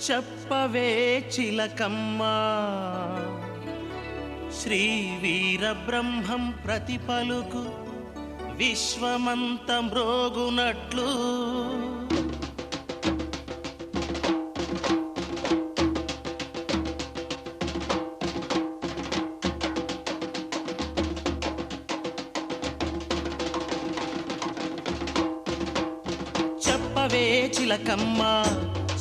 చెప్పవే చిలకమ్మా శ్రీ వీర బ్రహ్మం ప్రతి పలుకు విశ్వమంత మ్రోగునట్లు చెప్పవే చిలకమ్మా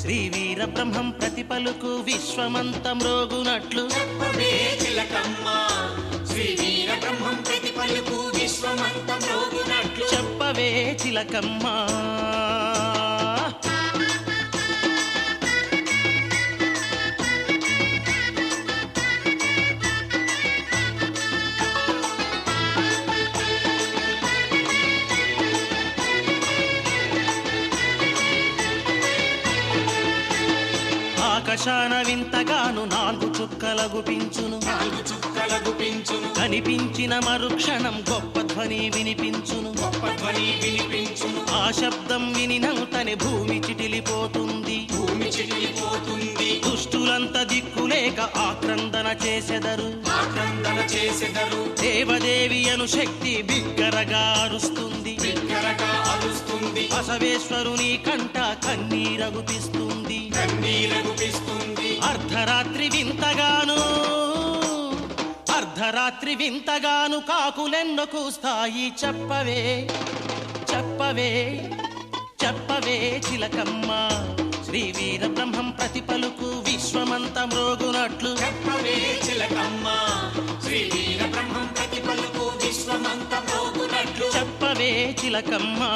శ్రీ వీర బ్రహ్మం ప్రతి పలుకు విశ్వమంత మ్రోగునట్లు చెప్పవే చిలకమ్మా శ్రీ వీర బ్రహ్మం ప్రతి పలుకు విశ్వమంత మ్రోగునట్లు చెప్పవే చిలకమ్మా ఆకాశాన వింతగాను నాలుగు చుక్కలగు పించును కనిపించిన మరుక్షణం గొప్ప ధ్వని వినిపించును ఆ శబ్దం వినినంతనే భూమి చిటిలిపోతుంది దుష్టులంత దిక్కులేక ఆక్రందన చేసెదరు దేవదేవి అను శక్తి బిగ్గరగా అరుస్తుంది బసవేశ్వరుని కంట కన్నీరగుపిస్తుంది అర్ధరాత్రి వింతగాను కాకులెన్నో కూస్తాయి చెప్పవే చెప్పవే చెప్పవే చిలకమ్మా శ్రీ వీర బ్రహ్మం ప్రతి పలుకు విశ్వమంత మ్రోగునట్లు చెప్పవే చిలకమ్మా శ్రీ వీర బ్రహ్మం ప్రతి పలుకు విశ్వమంత మ్రోగునట్లు చెప్పవే చిలకమ్మా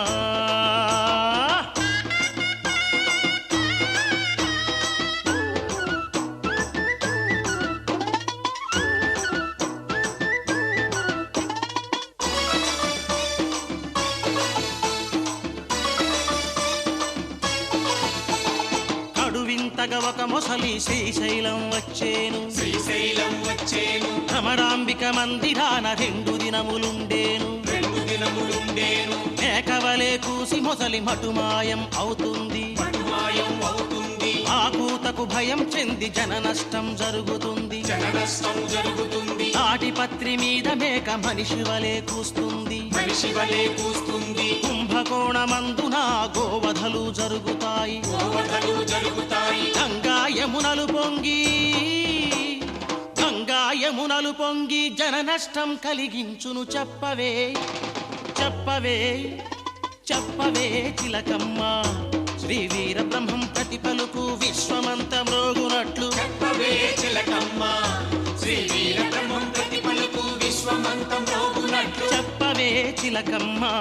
ఒక మొసలి శ్రీశైలం వచ్చేను భ్రమరాంబిక మందిరాన 2 దినములుండేను మేకవలే కూసి మొసలి మటుమాయం అవుతుంది ఆ కూతకు భయం చెంది జన నష్టం జరుగుతుంది తాటిపత్రి మీద మేక మనిషి వలే కూస్తుంది కుంభకోణమందున గోవధలు జరుగుతాయి గంగా యమునలు పొంగి జన నష్టం కలిగించును చెప్పవే చెప్పవే చెప్పవే చిలకమ్మా శ్రీ వీర బ్రహ్మం ప్రతి పలుకు విశ్వమంత మ్రోగునట్లు చెప్పవే చిలకమ్మా శ్రీ వీర బ్రహ్మం ప్రతి పలుకు విశ్వమంత మ్రోగునట్లు చెప్పవే చిలకమ్మా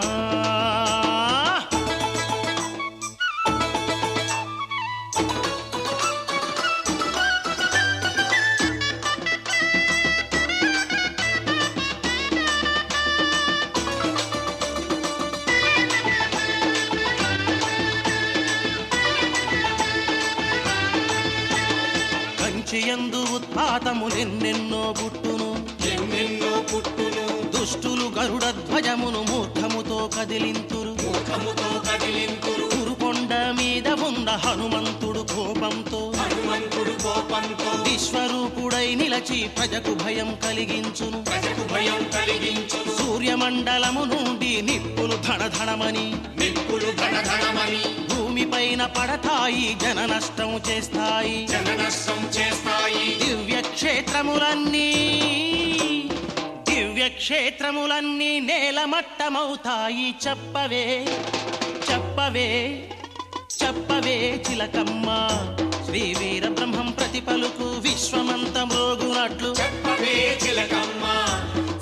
యందు ఉత్పాతములెన్నెన్నో పుట్టును దుష్టులు గరుడ ధ్వజమును మూర్ఖముతో కదిలింతురు గురుకొండ మీద ఉన్న హనుమంతుడు కోపంతో విశ్వరూపుడై నిలచి ప్రజకు భయం కలిగించును సూర్యమండలము నుండి నిప్పులు ధనధనమని భూమిపైన పడతాయి జన నష్టం చేస్తాయి దివ్యక్షేత్రములన్నీ నేలమట్టమవుతాయి చెప్పవే చెప్పవే చెప్పవే చిలకమ్మా శ్రీ వీర బ్రహ్మం ప్రతి పలుకు విశ్వమంత మ్రోగునట్లు చెప్పవే చిలకమ్మా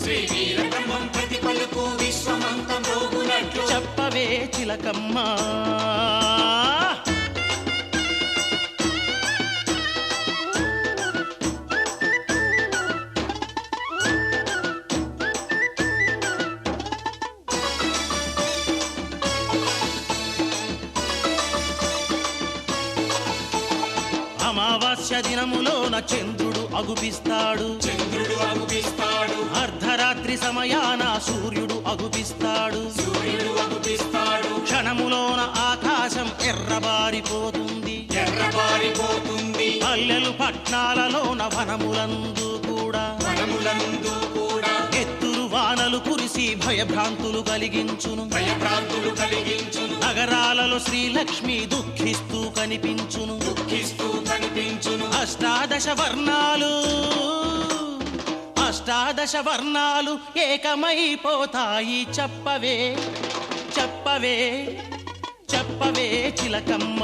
శ్రీ వీర బ్రహ్మం ప్రతి పలుకు విశ్వమంత మ్రోగునట్లు చెప్పవే చిలకమ్మా అమావాస్య దినములోన చంద్రుడు అగుపిస్తాడు అర్ధరాత్రి సమయాన సూర్యుడు అగుపిస్తాడు క్షణములోన ఆకాశం ఎర్రబారిపోతుంది ఎర్రబారిపోతుంది. పల్లెలు పట్నాలలోన వనములందు కూడా ఎత్తురు వానలు కురిసి భయభ్రాంతులు కలిగించును. నగరాలలో శ్రీలక్ష్మి దుఃఖిస్తూ కనిపించును. అష్టాదశ వర్ణాలు ఏకమైపోతాయి. చెప్పవే చెప్పవే చెప్పవే చిలకమ్మ,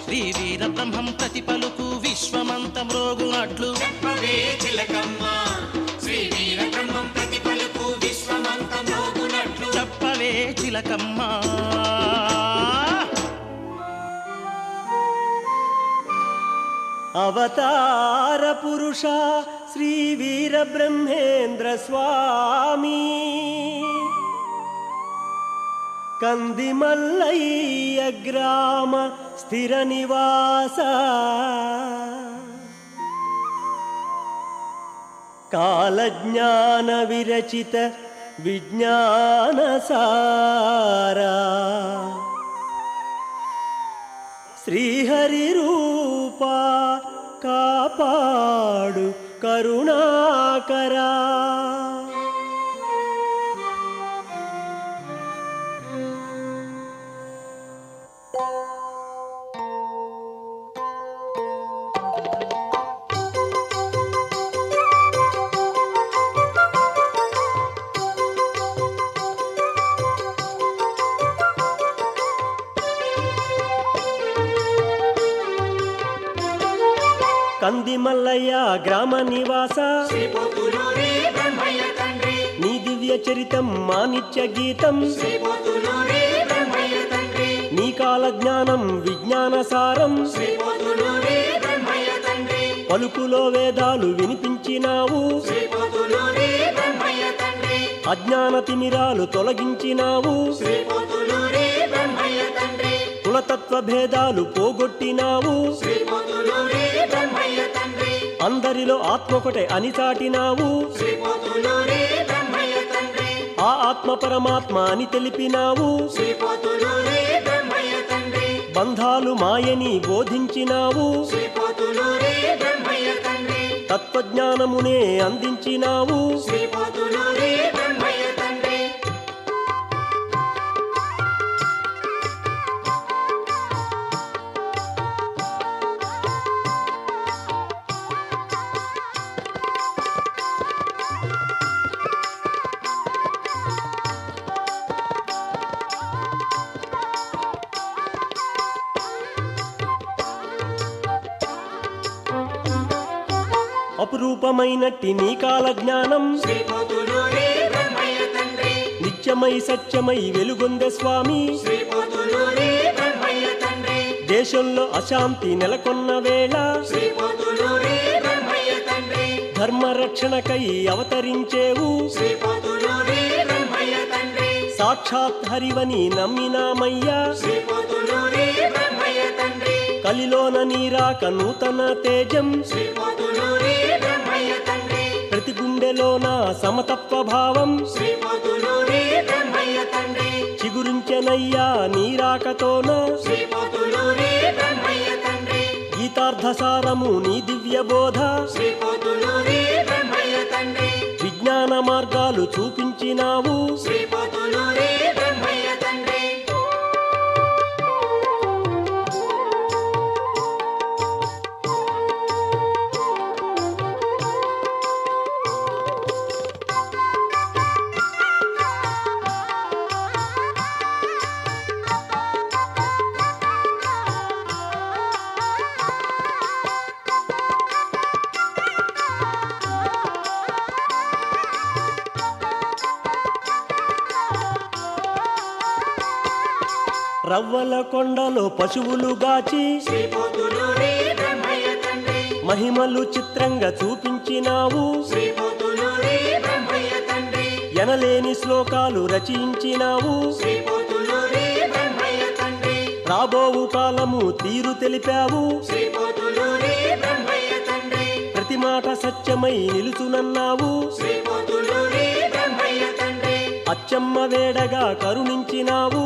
శ్రీ వీర బ్రహ్మం ప్రతి పలుకు విశ్వమంతం రోగునట్లు. చెప్పవే చిలకమ్మ, శ్రీ వీర బ్రహ్మం ప్రతి పలుకు విశ్వమంతం రోగునట్లు. చెప్పవే చిలకమ్మ. అవతార పురుష శ్రీ వీర బ్రహ్మేంద్ర స్వామి, కందిమల్లయ్య గ్రామ స్థిర నివాస, కాలజ్ఞాన విరచిత విజ్ఞాన సారా, శ్రీహరి రూపా కాపాడు కరుణాకరా. కందిమల్లయ్య గ్రామ నివాస, నీ దివ్య చరితం మా నిత్య గీతం, నీ కాల జ్ఞానం విజ్ఞాన సారం, పలుకులో వేదాలు వినిపించినావు, అజ్ఞాన తిమిరాలు తొలగించినావు, కులతత్వ భేదాలు పోగొట్టినావు, అందరిలో ఆత్మొకటే అని చాటినావు, ఆ ఆత్మ పరమాత్మ అని తెలిపినావు, బంధాలు మాయని బోధించినావు, తత్వజ్ఞానమునే అందించినావు. అపురూపమైనట్టి నీ కాల జ్ఞానం నిత్యమై సత్యమై వెలుగొందే స్వామి. దేశంలో అశాంతి నెలకొన్న వేళ ధర్మరక్షణకై అవతరించేవు, సాక్షాత్ హరివని నమ్మినామయ్యా. కలిలోన నీరాక నూతన తేజం, ప్రతి గుండెలోన సమతత్వ భావం, చిగురించెనయ్యా నీరాకతోన గీతార్థసారము నీ దివ్య బోధ, విజ్ఞాన మార్గాలు చూపించినావు. రవ్వల కొండలో పశువులు గాచి మహిమలు చిత్రంగా చూపించినావు, ఎనలేని శ్లోకాలు రచించినావు, రాబోవు కాలము తీరు తెలిపావు, ప్రతి మాట సత్యమై నిలుచునన్నావు, అచ్చమ్మ వేడగా కరుణించినావు,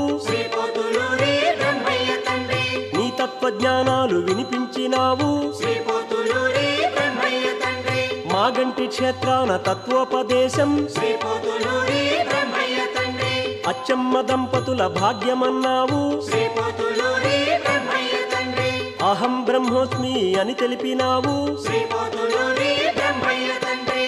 నీ తత్వజ్ఞానాలు వినిపించినావు శ్రీ పోతులూరి బ్రహ్మయ్య తండ్రి మాగంటి క్షేత్రాన తత్వోపదేశం శ్రీ పోతులూరి బ్రహ్మయ్య తండ్రి అచ్చమ్మ దంపతుల భాగ్యమన్నావు శ్రీ పోతులూరి బ్రహ్మయ్య తండ్రి అహం బ్రహ్మోస్మి అని తెలిపినావు శ్రీ పోతులూరి బ్రహ్మయ్య తండ్రి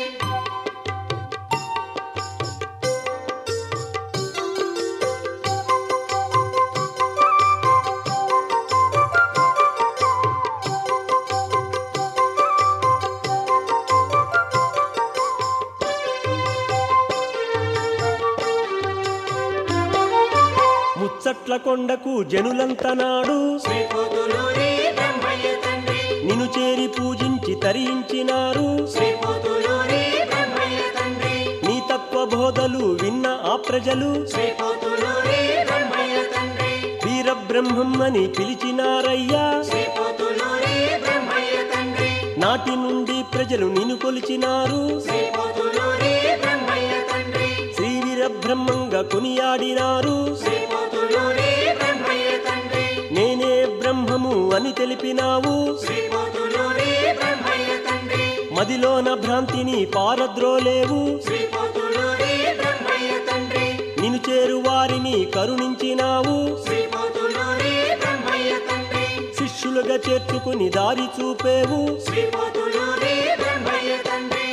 ముచ్చట్ల కొండకు జనులంతనాడు శ్రీ పోతులూరి బ్రహ్మయ్య తండ్రి నిన్ను చేరి పూజించి తరించినారు శ్రీ పోతులూరి బ్రహ్మయ్య తండ్రి నీ తత్వబోధలు విన్న ఆ ప్రజలు శ్రీ పోతులూరి బ్రహ్మయ్య తండ్రి వీరబ్రహ్మం అని పిలిచినారయ్యా శ్రీ పోతులూరి బ్రహ్మయ్య తండ్రి నాటి నుండి ప్రజలు నిన్ను కొలిచినారు శ్రీ పోతులూరి బ్రహ్మయ్య తండ్రి శ్రీ వీరబ్రహ్మంగా కొనియాడినారు శ్రీ పోతులూరి బ్రహ్మయ్య తండ్రి నేనే బ్రహ్మము అని తెలిపినావు శ్రీ పోతులూరి బ్రహ్మయ్య తండ్రి మదిలోన భ్రాంతిని పారద్రోలేవు శ్రీ పోతులూరి బ్రహ్మయ్య తండ్రి నిన్ను చేరు వారిని కరుణించినావు శ్రీ పోతులూరి బ్రహ్మయ్య తండ్రి శిష్యులుగా చేర్చుకుని దారి చూపేవు శ్రీ పోతులూరి బ్రహ్మయ్య తండ్రి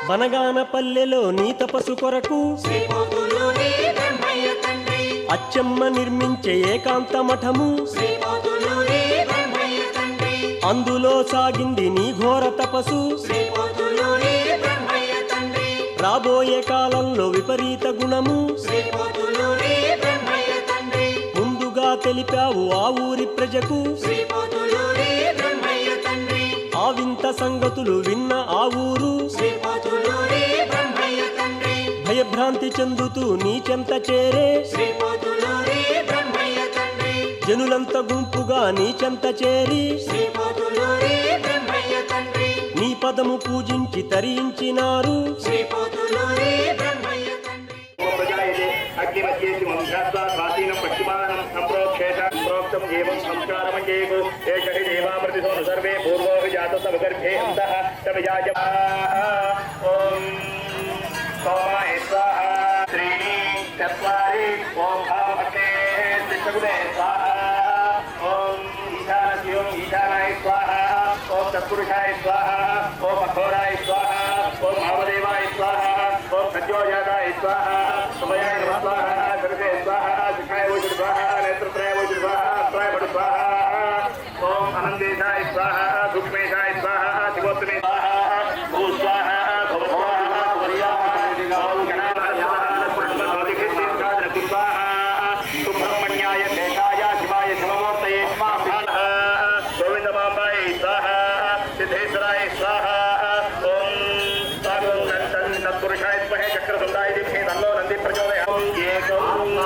బనగానపల్లెలో నీ తపస్సు కొరకు శ్రీ పోతులూరి బ్రహ్మయ్య తండ్రి అచ్చమ్మ నిర్మించే ఏకాంత మఠము శ్రీ పోతులూరి బ్రహ్మయ్య తండ్రి అందులో సాగింది నీ ఘోర తపస్సు శ్రీ పోతులూరి బ్రహ్మయ్య తండ్రి రాబోయే కాలంలో విపరీత గుణము శ్రీ పోతులూరి బ్రహ్మయ్య తండ్రి ముందుగా తెలిపావు ఆ ఊరి ప్రజకు శ్రీ పోతులూరి బ్రహ్మయ్య తండ్రి ఆ వింత సంగతులు విన్న ఆ ఊరు శ్రీ పోతులూరి బ్రహ్మయ్య తండ్రి భయభ్రాంతి చెందుతూ నీ చెంత చేరే శ్రీ పోతులూరి బ్రహ్మయ్య తండ్రి జనులంత గుంపుగా నీ చెంత చేరి శ్రీ పోతులూరి బ్రహ్మయ్య తండ్రి నీ పదము పూజించి తరించినారు శ్రీ పోతులూరి బ్రహ్మయ్య తండ్రి प्रजायते अग्निमध्येति मंध्यात्वा स्वाधीनं पश्चिमानं संप्रोक्षेत प्रोक्तम् एवं संस्कारमञ्जेको एष हि देवा प्रतिसो न सर्वे पूर्वो हि जातो तव गर्भे अन्तः तविजाय ॐ सोमाय स्वाहा त्रीणि चत्वारि ॐ भावभक्ते तिष्ठगुणे स्वाहा ॐ ईशानस्यों ईशानाय स्वाहा ॐ तत्पुरुषाय स्वाहा ॐ अघोराय स्वाहा ॐ महादेवाय स्वाहा ॐ सद्योजाताय स्वाहा समयाय नमः स्वाहा सर्वे स्वाहा शिखाय वो स्वाहा नेत्रत्रय वो स्वाहा त्रय बड़ स्वाहा ॐ अनन्देशाय स्वाहा सूक्ष्मेशाय स्वाहा शिवोत्तमे स्वाहा भू स्वाहा भव स्वाहा वर्याः ॐ गणानाय स्वाहा सुब्रह्मण्याय शेषाय शिवाय शिवमूर्तये स्वाहा गोविन्दमाम्बाय स्वाहा सिद्धेश्वराय स्वाहा तत्पुरुषाय स्महे चक्रसुंदाय दिमहे तन्नो नंदी प्रचोदयात्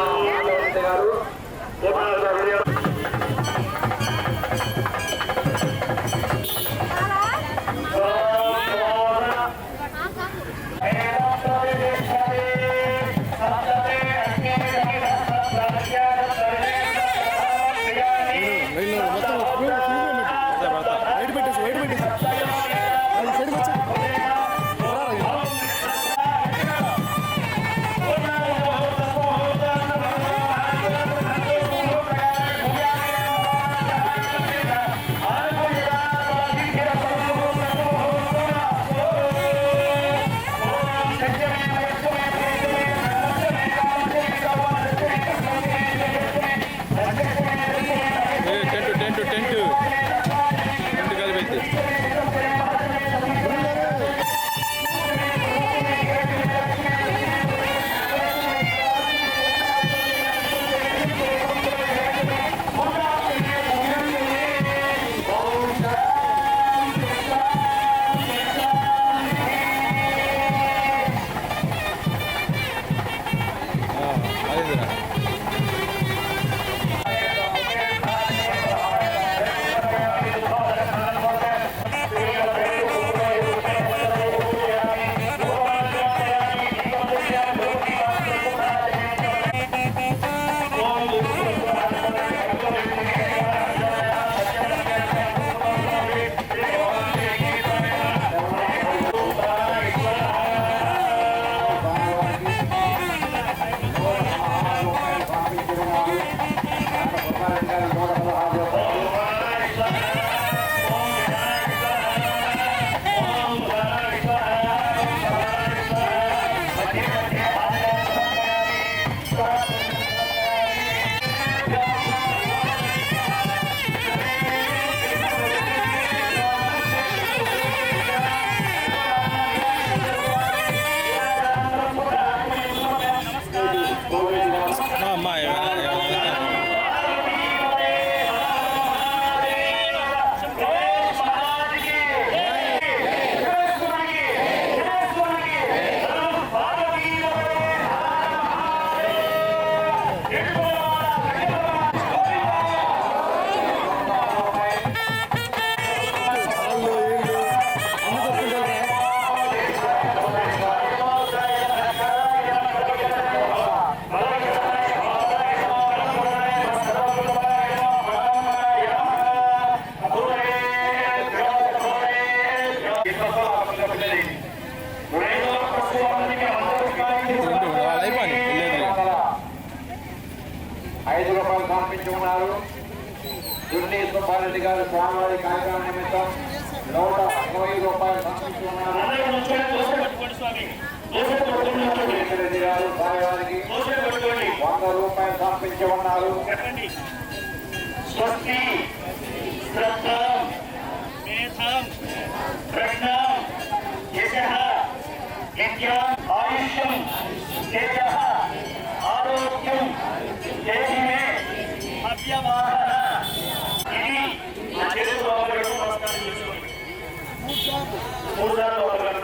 సమర్పించి ఉన్నారు. దుర్ని సుబ్బారెడ్డి గారు స్వామివారి కార్యక్రమం నిమిత్తం 120 రూపాయలు సమర్పించి ఉన్నారు. రెడ్డి గారు స్వామివారికి 100 రూపాయలు సమర్పించి ఉన్నారు. స్వస్తి శ్రద్ధ మేధం ప్రజ్ఞాం యశః విద్యాం ఆయుష్యం తేజః ఆరోగ్యం దేహి మే అవ్యవాహన. ఇది నా తెలుగు లోపలకు నమస్కారం చేసుకోండి. 3 సార్లు లోపలకండి.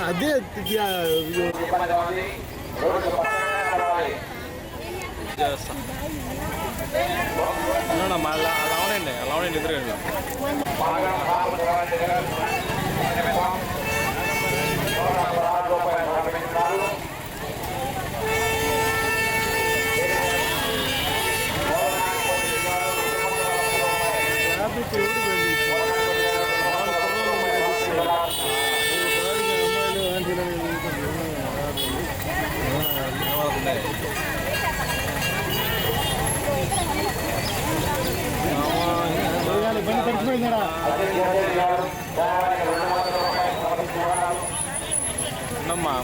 అదే మళ్ళీ అలా అవునండి ఎదురుగండి.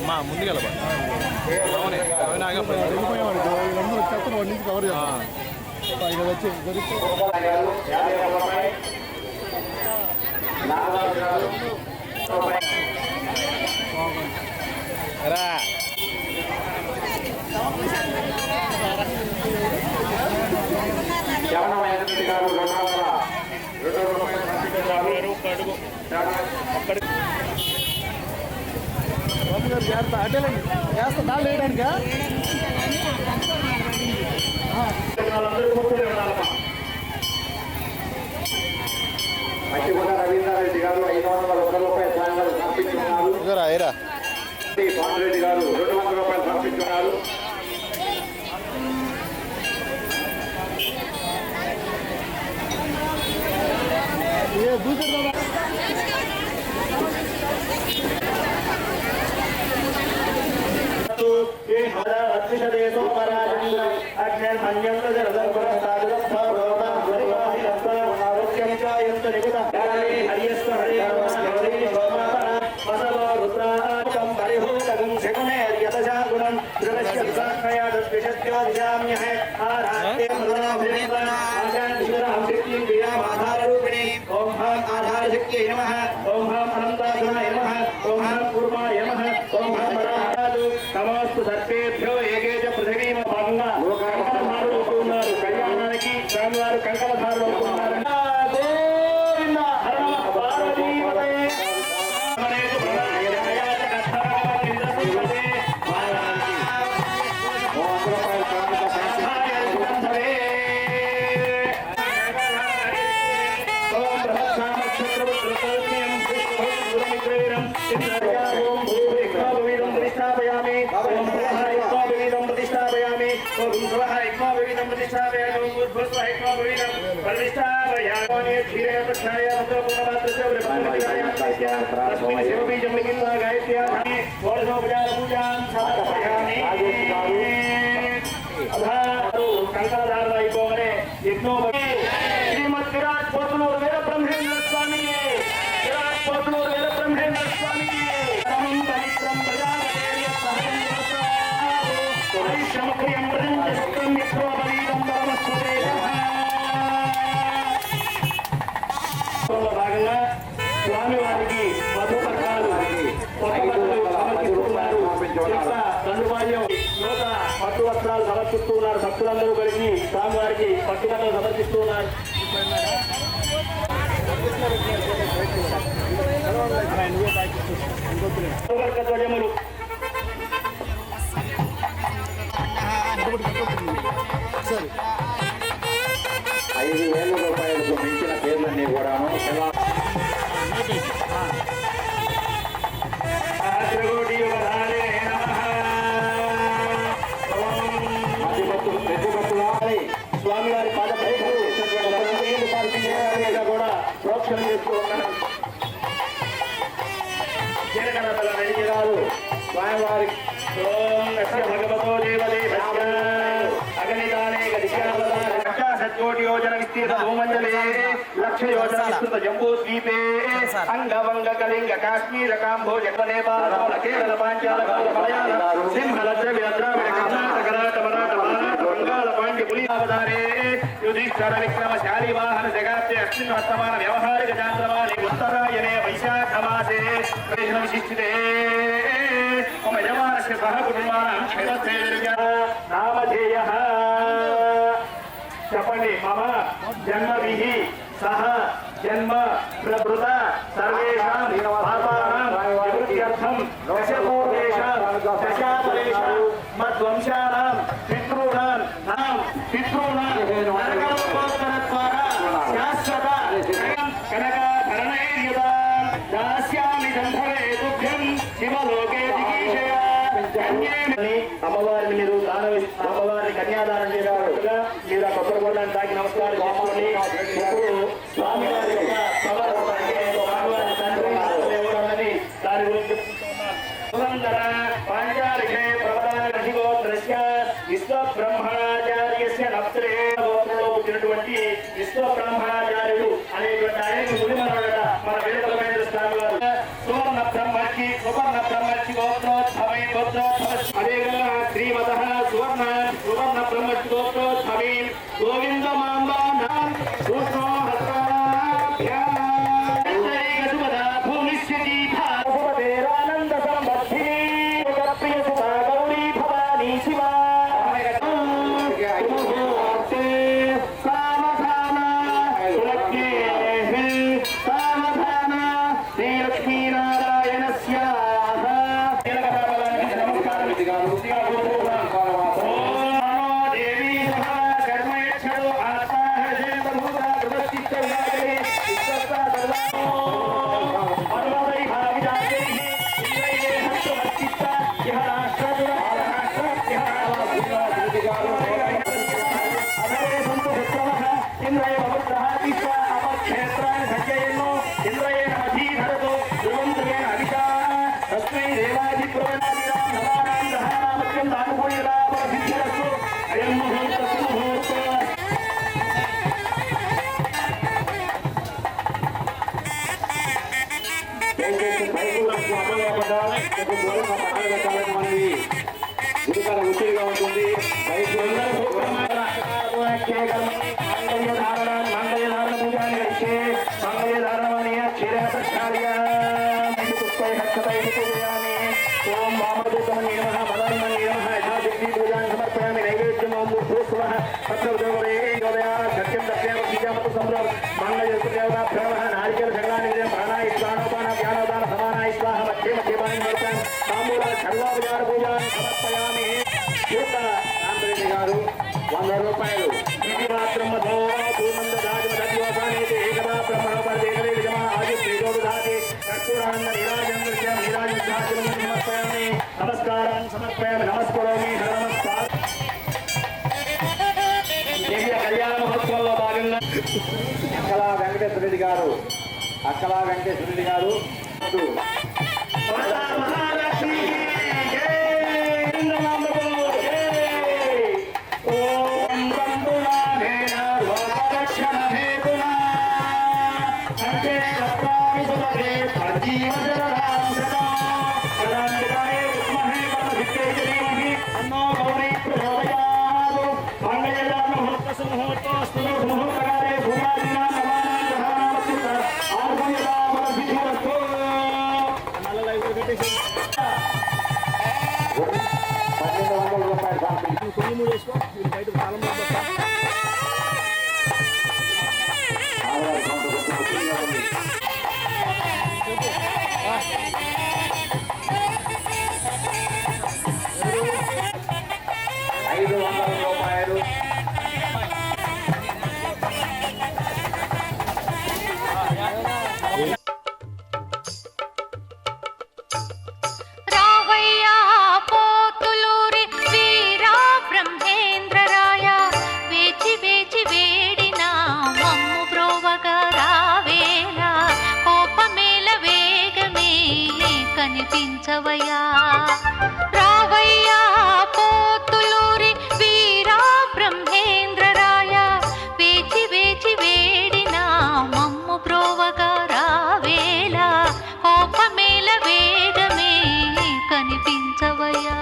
మా ముందుగా అవునే వెళ్ళిపోయేవాడు అందరూ వచ్చేస్తారు వాడి నుంచి కవర్ చేస్తాం వచ్చి రా జాగ్రత్త అడ్డలేండి వేస్తా దాళ్ళు వేయడానికా మట్టిగొండ రవీంద్రారెడ్డి గారు 501 రూపాయలు సమర్పించున్నారు. రెడ్డి గారు 200 రూపాయలు సమర్పించున్నారు. నమస్తు సర్వేభ్యో ఏకేజ పృథివీమ భాగంగా లోకాలు అవుతున్నారు. కళ్యాణానికి స్వామివారు కంకణధారులు అవుతున్నారు. కంకణధారణ అయిపోగానే శ్రీమద్ విరాట్ పోతులూరు వీర బ్రహ్మేంద్ర స్వామికి విరాట్ పోతులూరు వీర బ్రహ్మేంద్ర స్వామికి భాగంగా స్వామివారికి మధుపర్కాలు పట్టు వస్త్రాలు సమర్పిస్తూ ఉన్నారు. భక్తులందరూ కలిసి స్వామివారికి పట్టుబట్టలు సమర్పిస్తూ ఉన్నారు. ధ్వజములు 5,000 రూపాయలకు మించిన పేర్లన్నీ కూడాను స్వామివారి పాద కూడా ప్రోక్షణ చేస్తూ ఉన్నారు. జీలకర్ర రెడ్డి గారు స్వామివారి ఓం నస్య భగవతో దేవదేవస్య అగణితానే గదిశ్యావతార సత్కోటి యోజన విస్తీర్ణ భూమండలే లక్ష యోజన విస్తృత జంబూ ద్వీపే అంగవంగ కళింగ కాశ్మీర కాంభోజ నేపాల కేరళ పాంచాల మలయాళ సింహల ద్రవిడ ద్రావిడ కర్ణాటక కరాట మరాఠ మరాఠ బంగాళ పాండ్య పులియావతారే యుధిష్ఠర విక్రమ శాలివాహన జగాత్య అశ్విన్ వర్తమాన వ్యవహారిక చాంద్రమాని ఉత్తరాయణే వైశాఖ మాసే విశిష్టితే మమ యజమానస్య సహ కుటుంబానాం క్షేమస్థైర్య నామధేయః చెప్పండి మమ జన్మభిః సహ జన్మ ప్రభృత సర్వేషాం పాపానాం నివృత్త్యర్థం దశకోదేశ దశాపదేశ మద్వంశానాం పితॄణాం నాం పితॄణాం నరకలోకోత్తరద్వారా శాశ్వత కనకాభరణైర్యుతా దాస్యామి దంభవే తుభ్యం శివలోకే దిగీషయ అమ్మవారిని మీరు అమ్మవారిని కన్యాదానం చేశారు మీరు ఆ కొత్త గోడాన్ని తాకి నమస్కారం చేసుకోండి. ఇప్పుడు స్వామివారి యొక్క స్వామివారి తండ్రి ఎవరన్నది దాని గురించి పాంచాలికే ప్రవదాన ఋషిగోత్రస్య విశ్వబ్రహ్మణాచార్యస్య నప్త్రే గోత్రంలో పుట్టినటువంటి విశ్వబ్రహ్మణాచార్యుడు అనేటువంటి ఆయన మునిమనుడట మన వేదమైన స్వామి వారు సువర్ణ బ్రహ్మర్షి గోత్రోద్భవై అదేవిధంగా శ్రీమత సువర్ణ బ్రహ్మర్షి గోత్రోద్భవై గోవింద మాంబానాం భూమిశ్వరీభానంద సంబద్ధిని ప్రియ సుతా గౌరీ భవానీ శివా సావధాన సావధాన శ్రీలక్ష్మీనారాయణస్య గురుకర ఉసిరిగా ఉంటుంది. ఓం వామదేవమణి నమః మదన్మణి నమః యథాశక్తి పూజాన్ని సమర్పయామి. నైవేద్యం ఓం భూస్వః పత్రవదేవరే సత్యం దక్షిణ బీజామత సంభ్రమ మంగళదేవతాభ్యో నారికేల సంగ్రాని విజయం ప్రాణాయ స్వానోపాన జ్ఞానోదాన సమానాయ స్వాహ మధ్య మధ్యమాని నమస్కారం తాంబూల సర్వాపచార పూజాన్ని సమర్పయామి. ఆంధ్రెడ్డి గారు 100 రూపాయలు. ఇది మాత్రం మధో భూమంద దాజమ దద్యోసానేతి ఏకదా బ్రహ్మణోపదేకరే విజమా ఆయు తేజోదాతి కర్పూరానంద నీరాజంద్రస్య నీరాజంద్రాజనం సమర్పయామి. నమస్కారం సమర్పయామి. నమస్కరోమి. నమస్కారం. దివ్య కళ్యాణ మహోత్సవంలో భాగంగా అక్కలా వెంకటేశ్వర రెడ్డి గారు మహాలక్ష్మి కనిపించవయ్యా రావయ్యా కనిపించవయ్యా.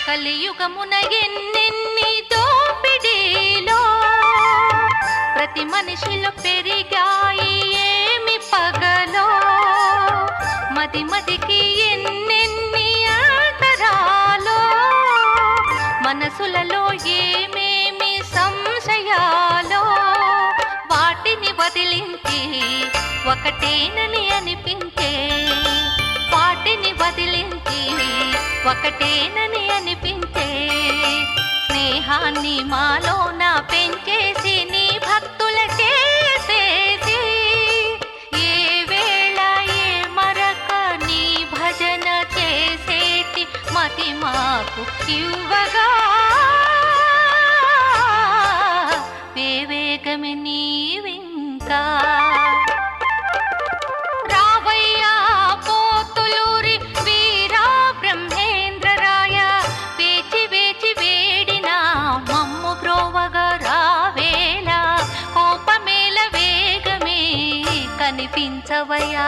కలియుగమున ఎన్నెన్ని దోపిడీలో ప్రతి మనిషిలో పెరిగాయి ఏమి పగలో, మది మదికి ఎన్నెన్ని అంతరాలో, మనసులలో ఏమేమి సంశయాలో, వాటిని వదిలించి ఒకటేనని అనిపించే, వాటిని వదిలించి ఒకటేనని అనిపించే, స్నేహాన్ని మాలోన పెంచేసి నీ భక్తుల చేసేసి, ఏ వేళ ఏ మరక నీ భజన చేసేటి మతి మాకు ఇవ్వగా, వేవేగమే నీవింకా. రావయ్యా పోతులూరి వీరా బ్రహ్మేంద్రరాయ, వేచి వేచి వేడినా మమ్ము బ్రోవగా రావేలా, కోపమేల వేగమే కనిపించవయ్యా.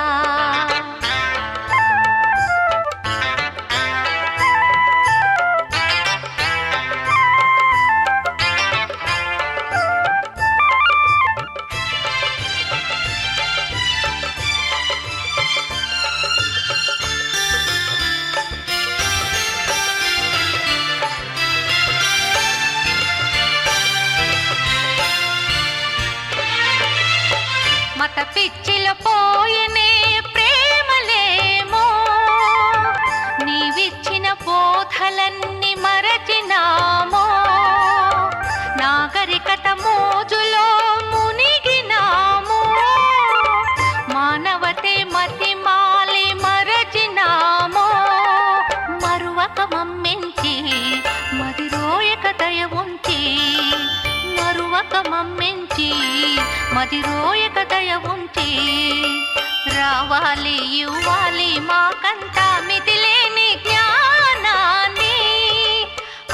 మత పిచ్చిలో పోయనే ప్రేమలేమో, నీవిచ్చిన బోధలన్నీ మరచినామో, నాగరికత మోజులో మునిగినాము, మానవతే మతి మాలి మరచినామో, మరువక మమ్మించి మదిరోయక దయ ఉంచి, మరువక మమ్మించి మదిరోయక దయ ఉంచి, రావాలి ఇవ్వాలి మాకంతా మితిలేని జ్ఞానాన్ని,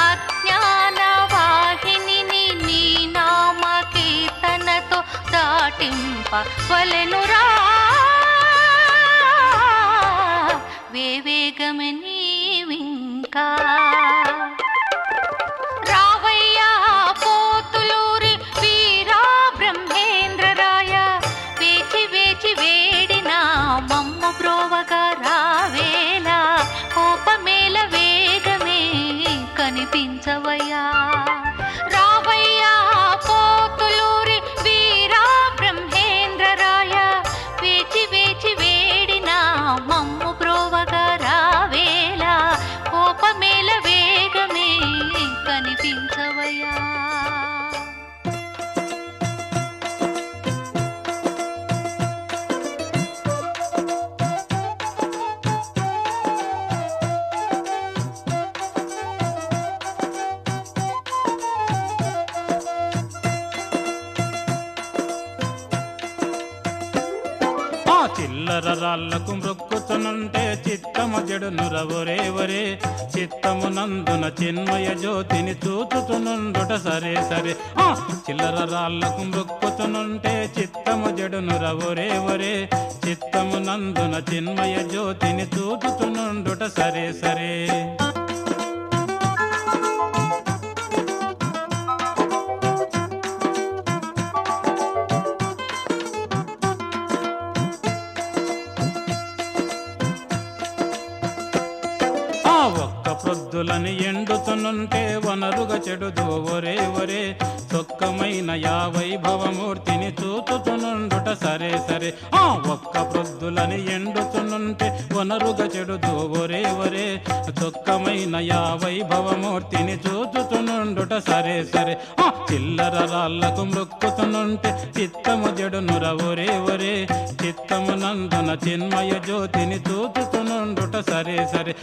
అజ్ఞాన వాహినిని నీ నామ కీర్తనతో దాటింప వలెనురా, వేవేగమే నీవింకా. రావయ్యా పోతులూరి వీరా బ్రహ్మేంద్రరాయ, వేచి వేచి వేడినా మమ్ము బ్రోవగా రావేలా, కోపమేల వేగమే కనిపించవయ్యా. రావయ్యా పోతులూరి వీరా బ్రహ్మేంద్రరాయ, వేచి వేచి వేడినా మమ్ము బ్రోవగా రావేలా, కోపమేల వేగమే కనిపించవయ్యా. చిల్లర రాళ్లకు మృక్కుతునుంటే చిత్తము జడునురవరే, చిత్తము నందున చిన్మయ జ్యోతిని చూచుతునుండుట సరే సరే. చిల్లర రాళ్లకు మృక్కుతునుంటే చిత్తము జడునురవరే, చిత్తము నందున చిన్మయ జ్యోతిని చూచుతునుండుట సరే సరే. ఒక్క ప్రొద్దులని ఎండుతునుంటే వనరుగా చెడుదు ఒరే ఒరే చొక్కమైన యా వైభవమూర్తిని చూచుతునుండుట సరే సరే ఒక్క ప్రొద్దులని ఎండుతునుంటే వనరుగా చెడుదు ఒరే ఒరే చొక్కమైన యా వైభవమూర్తిని చూచుతునుండుట సరే సరే చిల్లర రాళ్లకు మృక్కుతునుంటే చిత్తము జడునుర ఒరే ఒరే చిత్తము నందున చిన్మయ జ్యోతిని చూచుతునుండుట సరే సరే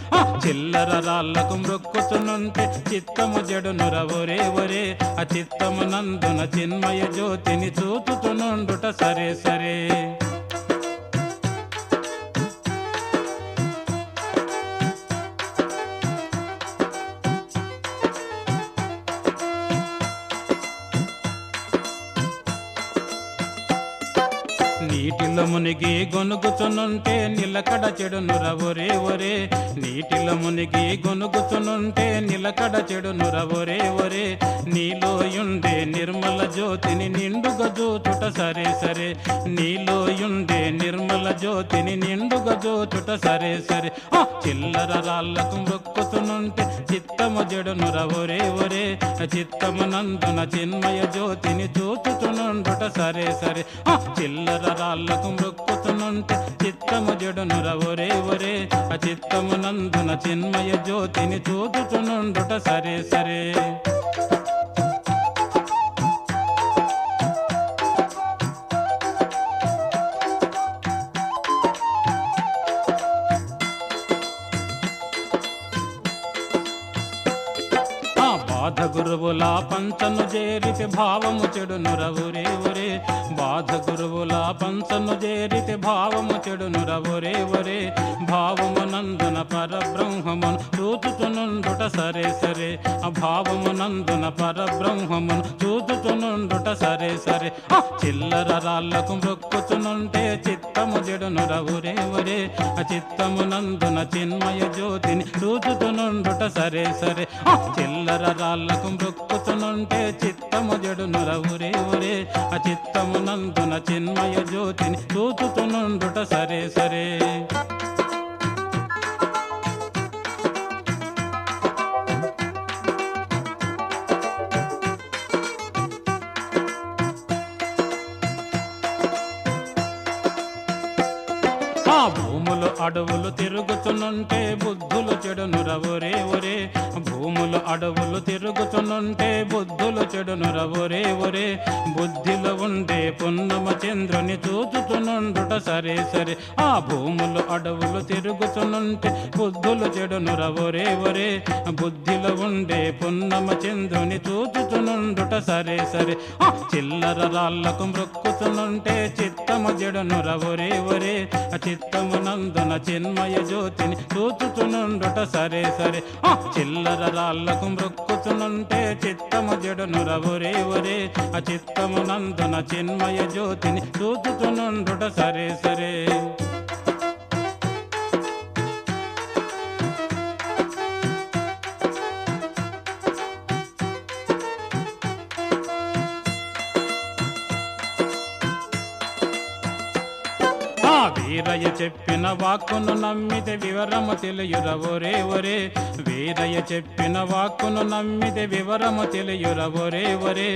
చిల్లర రాళ్లకు మృక్కుతునుంటే చిత్తము జడునుర ఒరే ఒరే ఆ చిత్తము నందున చిన్మయ జ్యోతిని చూచుతునుండుట సరే సరే నీటిలో మునిగి గొనుగుతునుంటే నిలకడ చెడునుర ఒరే ఒరే నీటిలో మునిగి గొనుగుతునుంటే నిలకడ చెడునుర ఒరే ఒరే నీలోయుండే నిర్మల జ్యోతిని నిండుగా జోచుట సరే సరే నీలోయుండే నిర్మల జ్యోతిని నిండుగా జోచుట సరే సరే చిల్లర రాళ్లకు మొక్కుతునుంటే చిత్తము జడునుర ఒరే ఒరే చిత్తము నందున చిన్మయ జ్యోతిని చూచుతునుండుట సరే సరే చిల్లర రాళ్లకు మొక్కుతునుంటే చిత్తము జడునుర ఒరే ఒరే ఆ చిత్తము నందున చిన్మయ జ్యోతిని చూచుతునుండుట సరే సరే బాధ గురువుల పంచను చేరితే భావము చెడునుర ఒరే ఒరే బాధ గురువుల పంచను చేరితే భావము చెడునుర ఒరే ఒరే భావము నందున పరబ్రహ్మమును చూచుతునుండుట సరే సరే భావము నందున పరబ్రహ్మమును చూచుతునుండుట సరే సరే చిల్లర రాళ్లకు మొక్కుతునుంటే చిత్తము జడునుర ఒరే ఒరే చిత్తము నందున చిన్మయ జ్యోతిని చూచుతునుండుట సరే సరే చిల్లర రాళ్లకు మొక్కుతునుంటే చిత్తము జడునుర ఒరే ఒరే ఆ చిత్తము నందున చిన్మయ జ్యోతిని చూచుతునుండుట సరే సరే భూములు అడవులు తిరుగుతునుంటే బుద్ధులు చెడునుర ఒరే ఒరే భూములు అడవులు తిరుగుతునుంటే బుద్ధులు చెడునుర ఒరే ఒరే బుద్ధిలో ఉండే పున్నమ చంద్రుని చూచుతునుండుట సరే సరే భూములు అడవులు తిరుగుతునుంటే బుద్ధులు చెడునుర ఒరే ఒరే బుద్ధిలో ఉండే పున్నమ చంద్రుని చూచుతునుండుట సరే సరే చిల్లర రాళ్లకు మృక్కుతునుంటే చిత్తము జడునుర ఒరే ఒరే చిత్తము నందున చిన్మయ జ్యోతిని చూచుతునుండుట సరే సరే చిల్లర రాళ్లకు మృక్కుతునుంటే చిత్తము జడునుర ఒరే ఒరే ఆ చిత్తము నందున చిన్మయ జ్యోతిని చూచుతునుండుట సరే సరే వీరయ్య చెప్పిన వాక్కును నమ్మితే వివరము తెలియుర ఒరే ఒరే వీరయ్య చెప్పిన వాక్కును నమ్మితే వివరము తెలియుర ఒరే ఒరే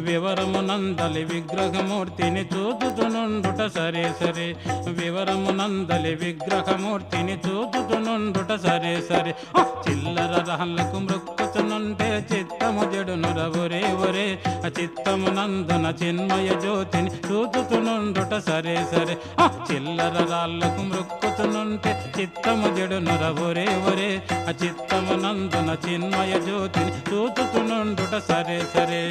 వివరము నందలి విగ్రహమూర్తిని చూచుతునుండుట సరే సరే వివరము నందలి విగ్రహమూర్తిని చూచుతునుండుట సరే సరే చిల్లర రాళ్లకు మృక్కుతునుంటే చిత్తము జడునుర ఒరే ఒరే చిత్తము నందున చిన్మయ జ్యోతిని చూచుతునుండుట సరే సరే చిల్లర రాళ్లకు మృక్కుతునుంటే చిత్తము జడునుర ఒరే ఒరే చిత్తము నందున చిన్మయ జ్యోతిని చూచుతునుండుట సరే సరే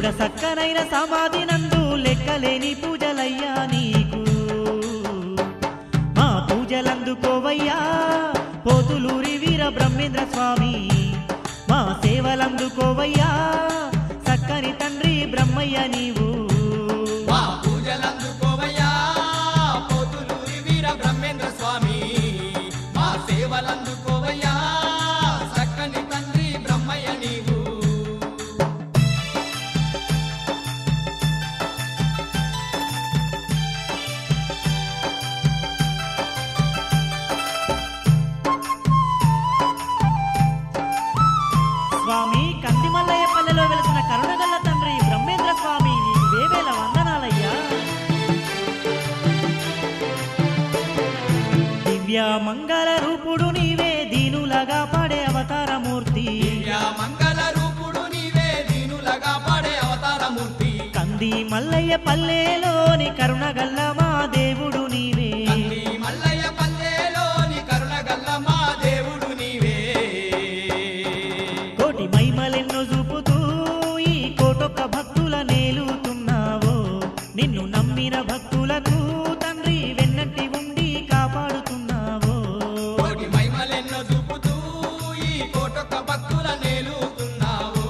చూడ సక్కనైన సమాధి నందు లెక్కలేని పూజలయ్యా నీకు మా పూజలందుకోవయ్యా పోతులూరి వీర బ్రహ్మేంద్ర స్వామి మా సేవలందుకోవయ్యా సక్కని తండ్రి బ్రహ్మయ్య నీవు మా పూజలందుకోవయ్యా పోతులూరి వీర బ్రహ్మేంద్ర స్వామి మా సేవలందుకోవయ్యా సక్కని తండ్రి బ్రహ్మయ్య నీవు స్వామి కందిమల్లయ్య పల్లెలో వెలిసిన కరుణగల్ల తండ్రి బ్రహ్మేంద్ర స్వామి నీకు వేవేల వందనాలయ్యా దివ్య మంగళ రూపుడు నీవే దీనులగా పాడే అవతారమూర్తి మంగళ రూపుడు నీవే దీనులగా పాడే అవతారమూర్తి కంది మల్లయ్య పల్లెలోని కరుణగల్ల మా దేవుడు నీవే కంది మల్లయ్య పల్లెలోని కరుణగల్ల మా దేవుడు నీవే కోటి మైమలెన్నో చూపుతూ ఈ కోటొక్క భక్తుల నేలుతున్నావో నిన్ను నమ్మిన భక్తులకు తండ్రి వెన్నట్టి ఉండి కాపాడుతున్నావో కోటి మహిమలెన్నో చూపుతూ ఈ కోటొక్క భక్తుల నేలుతున్నావు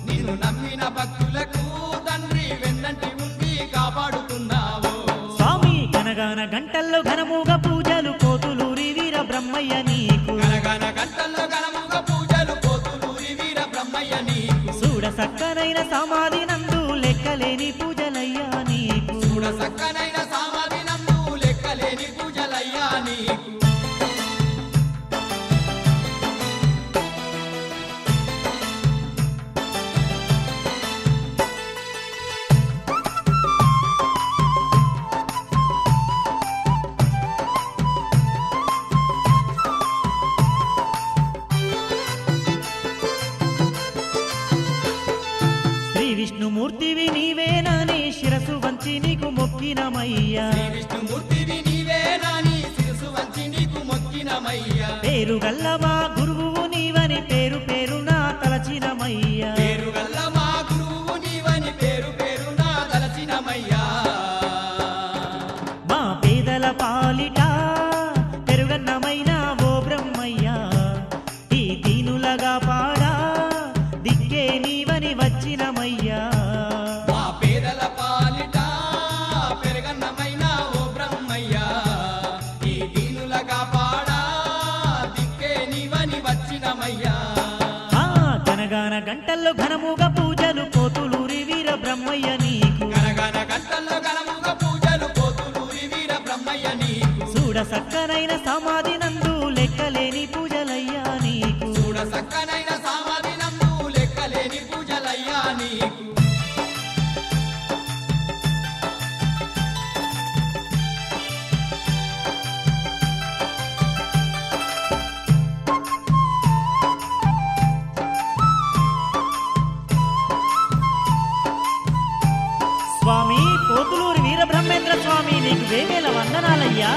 నిన్ను నమ్మిన భక్తులకు తండ్రి వెన్నంటి ఉండి కాపాడుతున్నావు స్వామి గనగాన గంటల్లో ఘనముగా పూజలు పోతులూరి వీర బ్రహ్మయ్య నీకు గనగన గంటల్లో గణముగా పూజలు పోతులూరి వీర బ్రహ్మయ్య నీకు చూడ సక్కనైన సమాధి నందు లెక్కలేని పూజలయ్యా నీకు చూడ సక్కనైన సమాధి నందు లెక్కలేని పూజలయ్యా నీకు శ్రీ విష్ణుమూర్తివి నీవేనని శిరసు వంచి నీకు మొక్కినమయ్యా శ్రీ విష్ణుమూర్తివి నీవేనాని శిరసు వంచి నీకు మొక్కినమయ్యా పేరు గల్ల మా గురువు నీవని పేరు పేరున తలచినమయ్యా పేరు గల్ల మా గురువు నీవని పేరు పేరునా తలచినమయ్యా మా పేదల పాలిట పెరుగన్నమైన ఓ బ్రహ్మయ్యా ఈ దీనులగా పాడా దిక్కే నీవని వచ్చినమయ్యా మా పేదల పాలిట పెరగన్నమైన ఓ బ్రహ్మయ్యా ఈ దీనులగా పాడా దిక్కే నీవని వచ్చినమయ్యా ఆ గనగాన గంటల్లో ఘనముగా పూజలు పోతులూరి వీర బ్రహ్మయ్య నీకు గనగన గంటల్లో గణముగా పూజలు పోతులూరి వీర బ్రహ్మయ్య నీకు చూడ సక్కనైన సమాధి నందు లెక్కలేని పూజలయ్యా నీకు చూడ సక్కనైన సమాధి నందు లెక్కలేని పూజలయ్యా నీకు స్వామి పోతులూరి వీర బ్రహ్మేంద్ర స్వామి నీకు వేవేల వందనాలయ్యా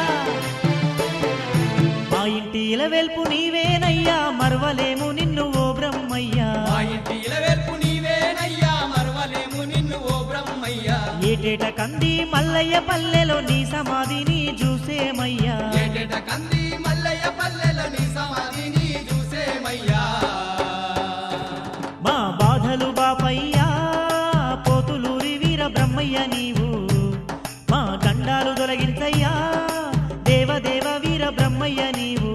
మా ఇంటి ఇలవెల్పు నీవేనయ్యా మరవలేము నిన్ను ఓ బ్రహ్మయ్యా మా ఇంటి ఇలవెల్పు నీవేనయ్యా మరవలేము నిన్ను ఓ బ్రహ్మయ్యా ఏటేట కంది మల్లయ్య పల్లెలో నీ సమాధిని చూసేమయ్యా ఏటేట కంది మల్లయ్య పల్లెలో నీ సమాధిని చూసేమయ్యా మా బాధలు బాపయ్యా పోతులూరి వీర బ్రహ్మయ్య నీవు మా గండాలు తొలగించయ్యా దేవదేవ వీర బ్రహ్మయ్య నీవు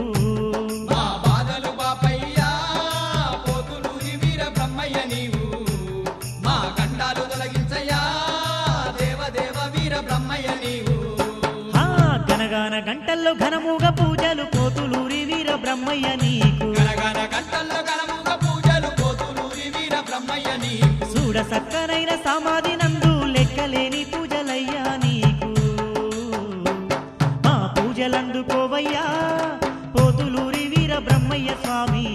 మా బాధలు బాపయ్యా పోతులూరి వీర బ్రహ్మయ్య నీవు మా గండాలు తొలగించయ్యా దేవదేవ వీర బ్రహ్మయ్య నీవు ఆ గనగాన గంటల్లో ఘనముగా పూజలు పోతులూరి వీర బ్రహ్మయ్య నీకు గనగన గంటల్లో గణముగా పూజలు పోతులూరి వీర బ్రహ్మయ్య నీకు చూడ సక్కనైన సమాధి నందు లెక్కలేని పూజలయ్యా నీకు మా పూజలందుకోవయ్యా పోతులూరి వీర బ్రహ్మయ్య స్వామి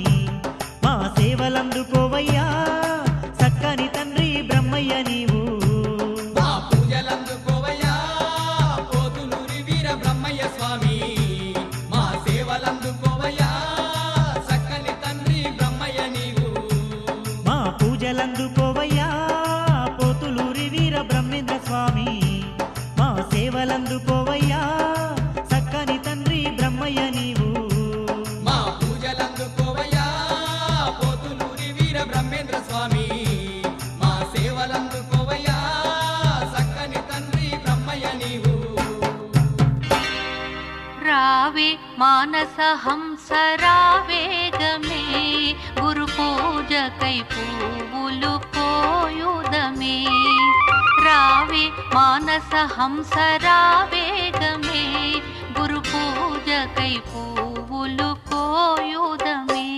మా సేవలందుకోవయ్యా సక్కని తండ్రి బ్రహ్మయ్య నీవు మా పూజలందుకోవయ్యా పోతులూరి వీర బ్రహ్మయ్య స్వామి మా సేవలందుకోవయ్యా సక్కని తండ్రి బ్రహ్మయ్య నీవు మా పూజలందుకోవయ్యా మానస హంసరావేగమే గురు పూజకై పువ్వులు కోయుదమే రావే మానస హంసరావేగమే గురు పూజకై పువ్వులు కోయుదమే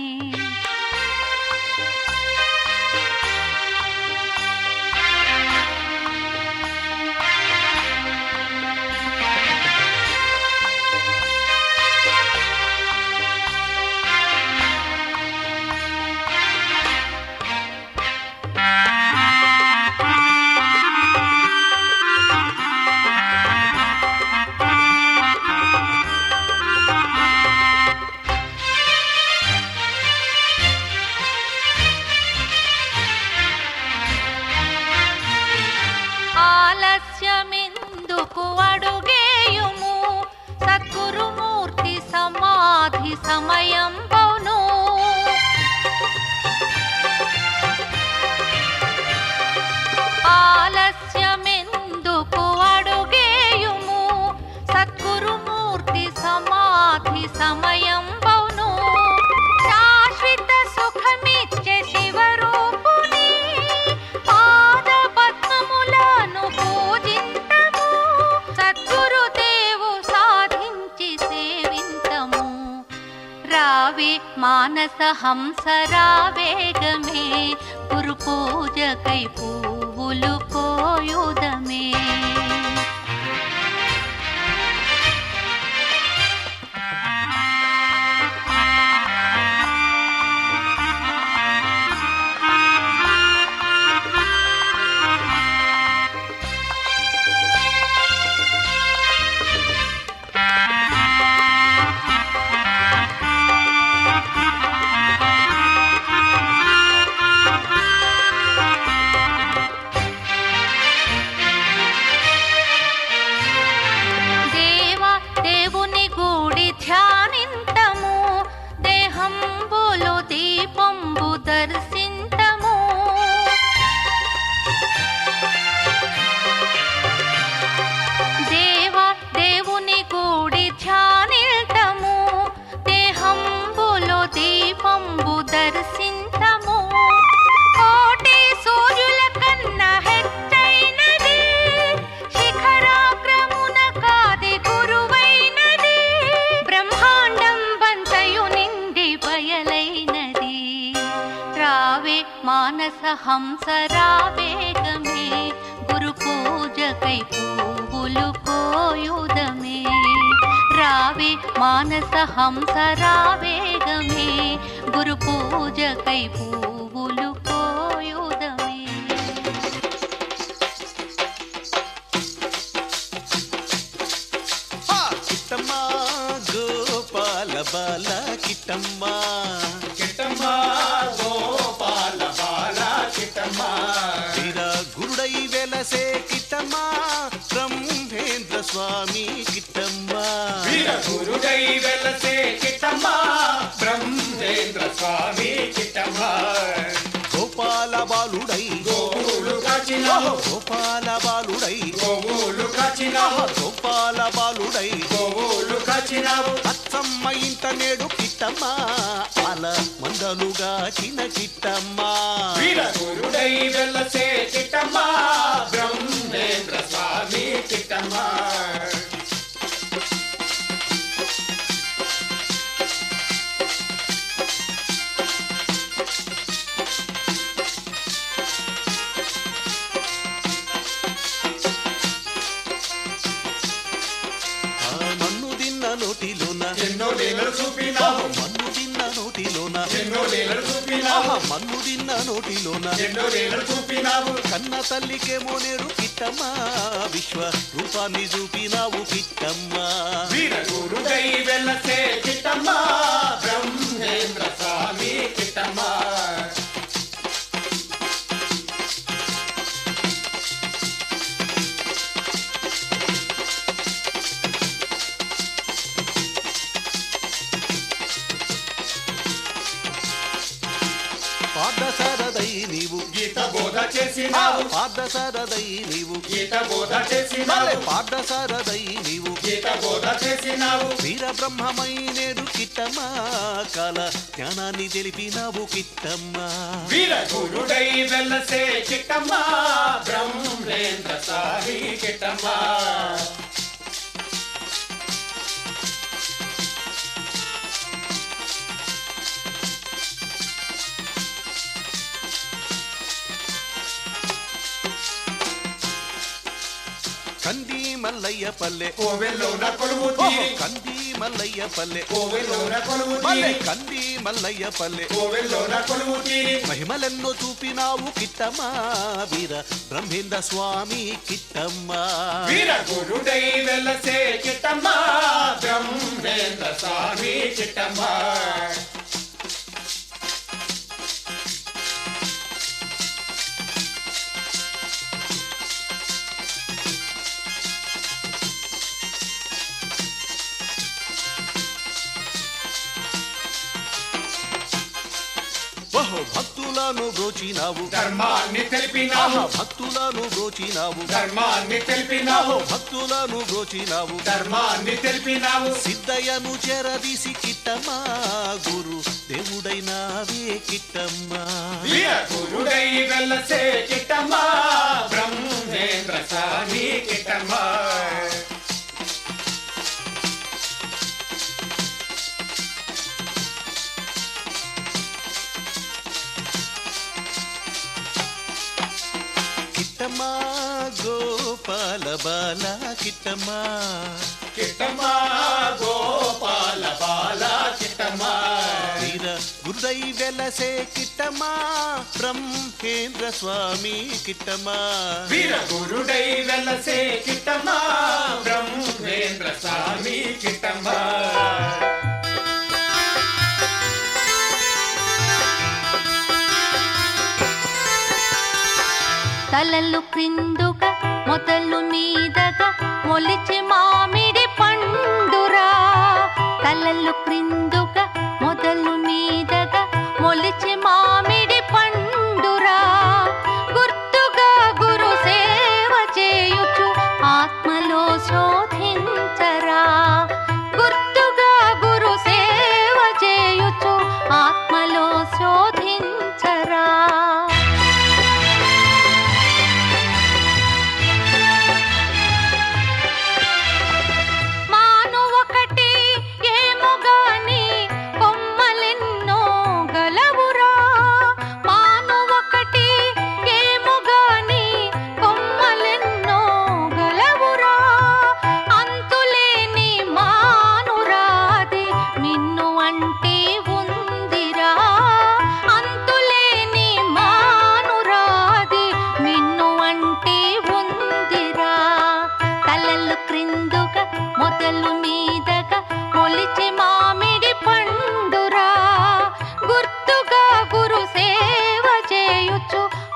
ఆలస్యమెందుకు అడుగేయుము సద్గురుమూర్తి సమాధి సమయం బౌను ఆలస్యమెందుకు అడుగేయుము సద్గురుమూర్తి సమాధి సమయం బౌను శాశ్వత సుఖమిచ్చే శివరూపుని పాద పద్మములను పూజింతము సద్గురుదేవు సాధించి సేవింతము రావే మానస హంసరావేగమే గురు పూజకై పువ్వులు కోయుదమే దేవుని గూడి ధ్యానింతము దేహంబులు దీపంబు దర్శింతము దేవుని గూడి ధ్యానింతము దేహంబులు దీపంబు దర్శింతము కోటి సూర్యుల కన్నా హెచ్చైనది శిఖరాగ్రమున కాది గురువైనది బ్రహ్మాండం బంతయు నిండి బయలైనది రావే మానస హంసరావేగమే గురు పూజకై పువ్వులు కోయుదమే రావే మానస హంసరావేగమే గురు పూజకై పువ్వులు కోయుదమే కిట్టమ్మ గోపాల బాల కిట్టమ్మ కిట్టమ్మ గోపాల బాల కిట్టమ్మ వీర గురుడై వెలసే కిట్టమ్మ బ్రహ్మేంద్ర స్వామి కిట్టమ్మ వీర గురుడై వెలసే కిట్టమ్మ బ్రహ్మేంద్ర స్వామి కిట్టమ్మ గోపాల బాలుడై గోవులు కాచిన గోపాల బాలుడై గోవులు కాచిన గోపాల బాలుడై గోవులు కాచినావు అచ్చమ్మ ఇంట నేడు కిట్టమ్మ అల మందలుగా చిన్న కిట్టమ్మ వీర గురుడై వెలసే కిట్టమ్మ బ్రహ్మేంద్ర స్వామి కిట్టమ్మ మన్ను తిన్న నోటిలోన ఎన్నో లీలలు చూపినావు మన్ను తిన్న నోటిలోన ఎన్నో లీలలు చూపినావు మన్ను తిన్న నోటిలోన ఎన్నో లీలలు చూపినావు కన్న తల్లికేమో నేడు కిట్టమ్మ విశ్వ రూపాన్ని చూపినావు కిట్టమ్మ వీర గురుడై వెలసే కిట్టమ్మ బ్రహ్మేంద్ర స్వామి కిట్టమ్మ పాదసరదై నీవు గీత బోధ చేసినావు పార్థసారథై నీవు గీత బోధ చేసినావు పార్థసారథై నీవు గీత బోధ చేసినావు వీర బ్రహ్మమై నేడు కిట్టమ్మా కాల జ్ఞానాన్ని తెలిపినావు కిట్టమ్మా వీర గురుడై వెల్లసే కిట్టమ్మా బ్రహ్మేంద్ర సాయి కిట్టమ్మా కంది మల్లయ్య పల్లె కోవెల్లోన కొలువు తీరి కంది మల్లయ్య పల్లె కోవెల్లోన కొలువు తీరి కంది మల్లయ్య పల్లె కోవెల్లోన కొలువు తీరి మహిమలెన్నో చూపినావు కిట్టమ్మా వీర బ్రహ్మేంద్ర స్వామి కిట్టమ్మా వీర గురుడై వెల్లసే కిట్టమ్మా బ్రహ్మేంద్ర స్వామి కిట్టమ్మా భక్తులను బ్రోచినావు ధర్మాన్ని తెలిపినావు భక్తులను బ్రోచినావు ధర్మాన్ని తెలిపినావు భక్తులను బ్రోచినావు ధర్మాన్ని తెలిపినావు సిద్ధయ్యను చెరదీసి కిట్టమ్మా గురు దేవుడైనావే కిట్టమ్మా వీర గురుడై వెల్లసే కిట్టమ్మా బ్రహ్మేంద్ర స్వామి కిట్టమ్మా కిట్టమ్మా గోపాల బాల కిట్టమ్మా కిట్టమ్మా గోపాల బాల కిట్టమ్మా వీర గురుడై వెలసే కిట్టమ్మా బ్రహ్మేంద్ర స్వామి కిట్టమ్మా వీర గురుడై వెల్లసే కిట్టమ్మా బ్రహ్మేంద్ర స్వామి కిట్టమ్మా తలలు క్రిందుగా మొదలు మీదగా మొలిచి మామిడి పండురా తలలు క్రిందుగా మొదలు మీదగా మొలిచి మామిడి పండురా గుర్తుగా గురు సేవ చేయుచు ఆత్మలో శోధించరా గుర్తుగా గురు సేవ చేయుచు ఆత్మలో శోధించరా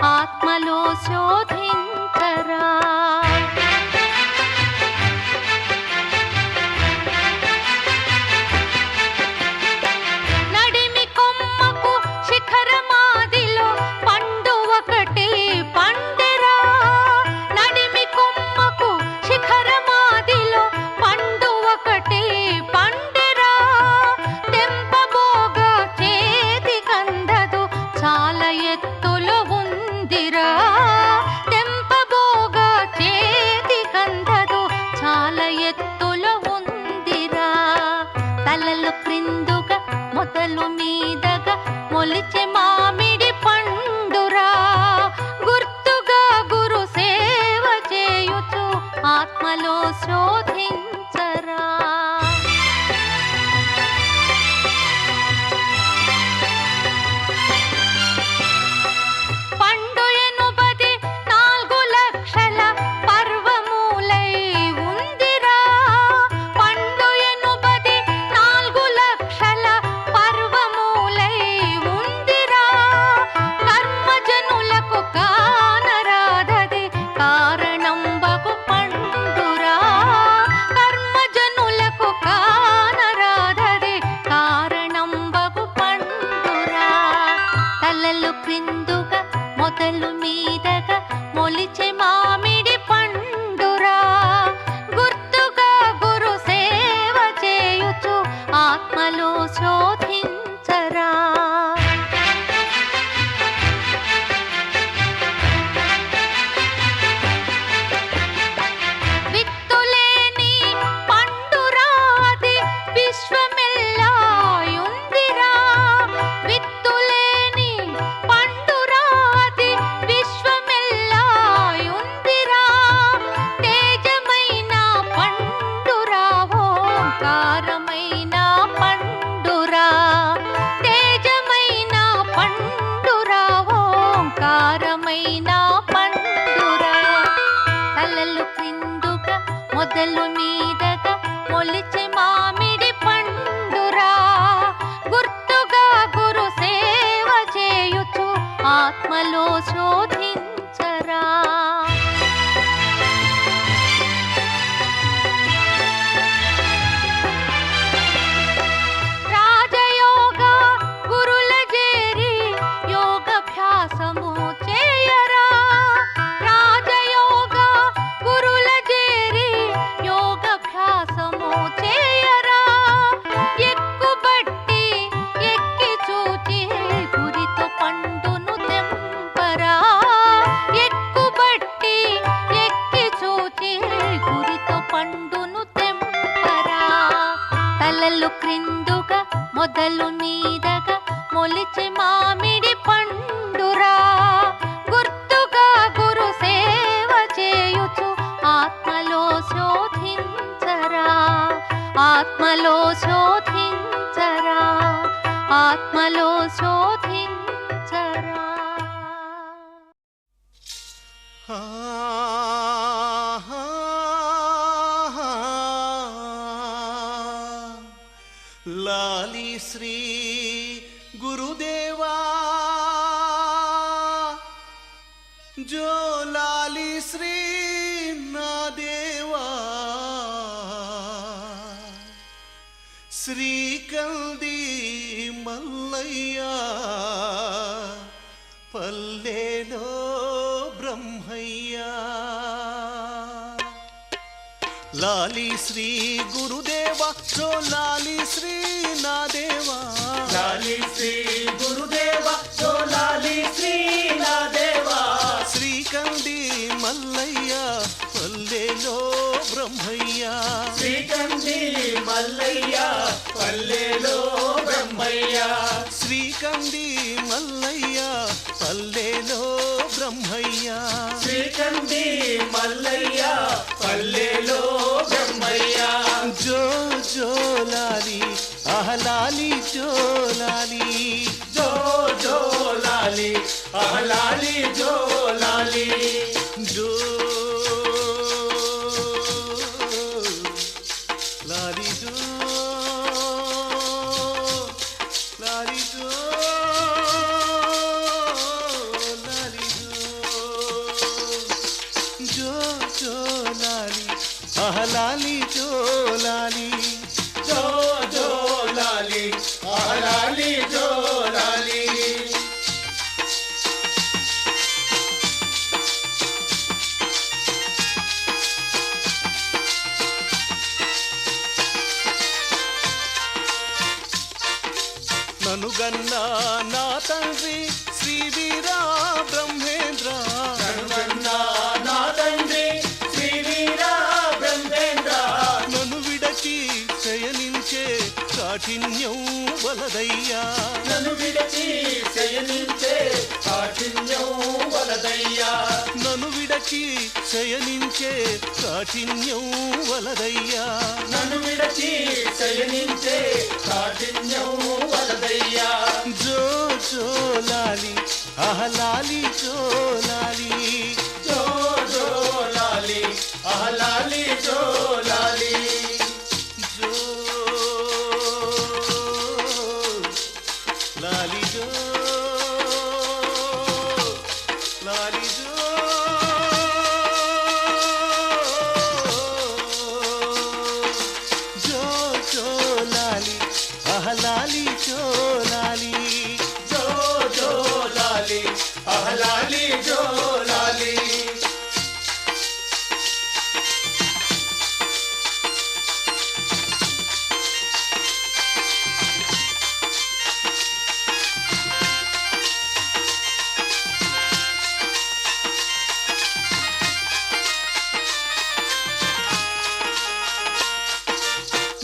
ఆత్మలో శోధించరా నడిమి కొమ్మకు శిఖరమాదిలో పండు ఒకటి పండెరా నడిమి కొమ్మకు శిఖరమాదిలో పండు ఒకటి పండెరా తెంపబోగా చేతి కందదు చాలా ఎత్తులో ఉందిరా తెంపబోగా మొదలు మీదగా మొలిచి మామిడి పండురా గుర్తుగా గురు సేవ చేయుచు ఆత్మలో శోధించరా రాజయోగ గురుల చేరి యోగాభ్యాసము చేయరా రాజయోగ గురుల చేరి యోగాభ్యాసము చేయరా ఎక్కుబట్టి ఎక్కి చూచి గురితో పండును తెంపరా ఎక్కుబట్టి ఎక్కి చూచి గురితో పండును తెంపరా తలలు క్రిందుగా మొదలు మీదగా మొలిచి మామిడి పండురా గుర్తుగా గురు సేవ చేయుచు ఆత్మలో శోధించరా ఆత్మలో శోధించరా ఆత్మలో శోధించరా లాలి శ్రీ గురుదేవా జో లాలి శ్రీ నా దేవా శ్రీకంది మల్లయ్య పల్లెలో బ్రహ్మయ్య లాలి శ్రీ గురుదేవా జో లాలి శ్రీ నా దేవా లాలి శ్రీ గురుదేవా జో లాలి శ్రీ నా దేవా శ్రీకంది మల్లయ్య పల్లెలో బ్రహ్మయ్య శ్రీకంది మల్లయ్య పల్లెలో బ్రహ్మయ్య శ్రీకంది మల్లయ్య పల్లెలో బ్రహ్మయ్య శ్రీకంది మల్లయ్య పల్లెలో బ్రహ్మయ్య జో జో లాలి ఆహ్లాలి జో లాలి జో జో లాలి ఆహ్లాలి జో లాలి జో లాలి జో లాలి జో లాలి జో జో లాలి ఆహ్లాలి జో లాలి జో జో లాలి ఆహ్లాలి జో లాలి ననుగన్నా నా తండ్రి శ్రీ వీరా బ్రహ్మేంద్ర నన్ను నా తండ్రి శ్రీ వీర బ్రహ్మేంద్ర నన్ను విడచి శయనించే కాఠిన్యం వలదయ్యా నన్ను విడచి శయనించే కాఠిన్యం వలదయ్యా నన్ను విడచి శయనించే కాఠిన్యం వలదయ్యా నన్ను విడచి శయనించే కాఠిన్యం వలదయ్యా జో జో లాలి ఆహ్లాలి జో లాలి జో జో లాలి ఆహ్లాలి జో లాలి జో లాలి జో లాలి జో జో జో లాలి ఆహ్లాలి జో లాలి జో జో లాలి ఆహ్లాలి జో లాలి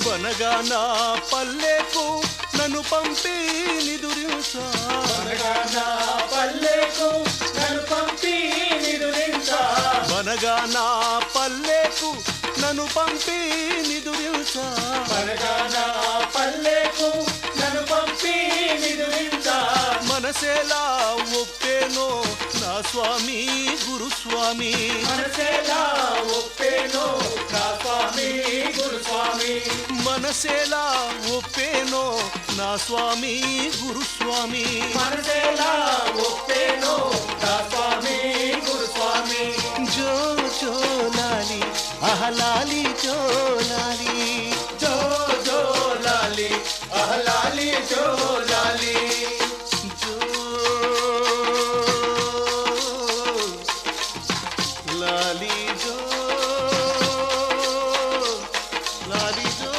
బనగా నా పల్లెకు నన్ను పంపి నిదురించా అనగా నా పల్లెకు నన్ను పంపి నిదురించా బనగా నా పల్లెకు నన్ను పంపి నిదురించా అనగా నా పల్లెకు నన్ను పంపి నిదురించా మనసేలా ఒప్పేనో నా స్వామి గురుస్వామి మనసేలా ఒప్పేనో నా స్వామి స్వామి గురుస్వామి మనసేలా ఒప్పేనో నా స్వామి గురుస్వామి మనసేలా ఒప్పేనో నా స్వామి గురుస్వామి జో జో లాలి అహలాలి జో లాలి జో జో లాలి అహలాలి జో లాలి జో లాలి జో లాలి జో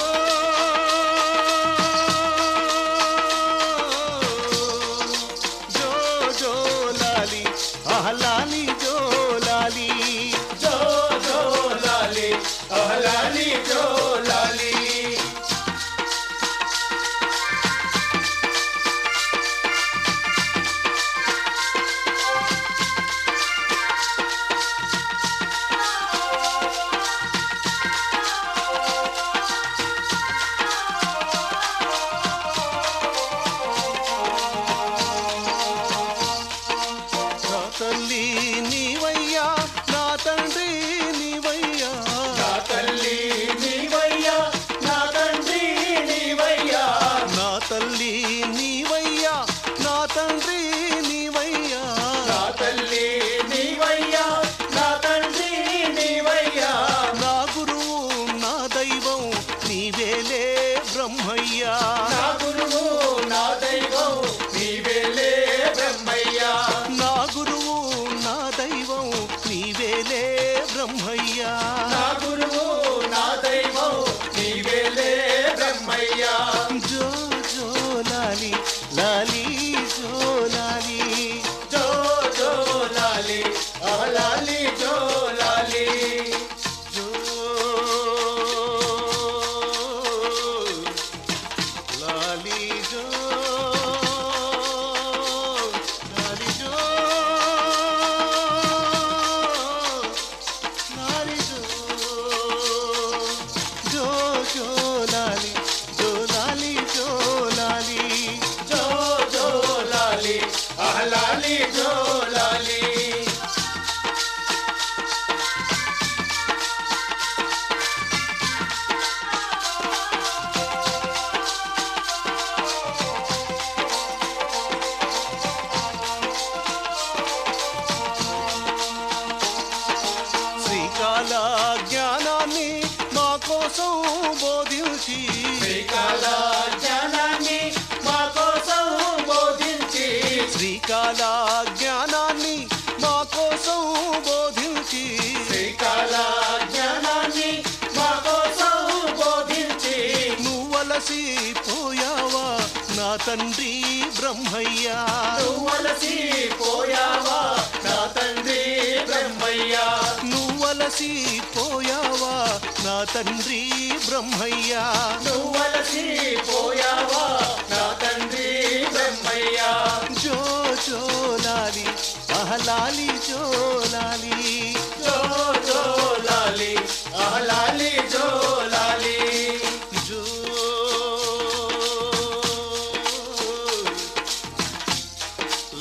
జో జో లాలి అహలాలి జో లాలి జో జో లాలి అహలాలి జో లాలి నా తల్లి నీవయ్యా నా తండ్రి నీవయ్యా నా తల్లి నీవయ్యా నా తండ్రి నీవయ్యా నా తల్లి నీవయ్యా నా తండ్రి నీవయ్యా నా తల్లి నీవయ్యా నా తండ్రి నీవయ్యా నా గురువు నా దైవం నీవేలే బ్రహ్మయ్యా నా గురువు నా దైవం నీవేలే బ్రహ్మయ్యా నా గురువు నా దైవం నీవేలే బ్రహ్మయ్యా నా గురువు నా దైవం నీవేలే బ్రహ్మయ్యా జో జో లాలి లాలి జో లాలి జో జో లాలి అహలాలి జో లాలి జో లాలి జో లాలి జో లాలి జో జో జో లాలి జో లాలి జో లాలి జో జో లాలి అహలాలి జో లాలి శ్రీకాళ జ్ఞానాన్ని మా కోసం బోధించి శ్రీకాళ జ్ఞానాన్ని మా కోసం బోధించి శ్రీకాళ జ్ఞానాన్ని మా కోసం బోధించి శ్రీకాళ జ్ఞానాన్ని మా కోసం బోధించి నువ్వలసి పోయావా నా తండ్రి బ్రహ్మయ్యా నువ్వలసి పోయావా నా తండ్రి బ్రహ్మయ్యా నువ్వలసి పోయావా నా తండ్రి బ్రహ్మయ్యా నువ్వలసి పోయావా నా తండ్రి బ్రహ్మయ్యా జో జో లాలి అహలాలి జో లాలి జో జో లాలి అహలాలి జో లాలి జో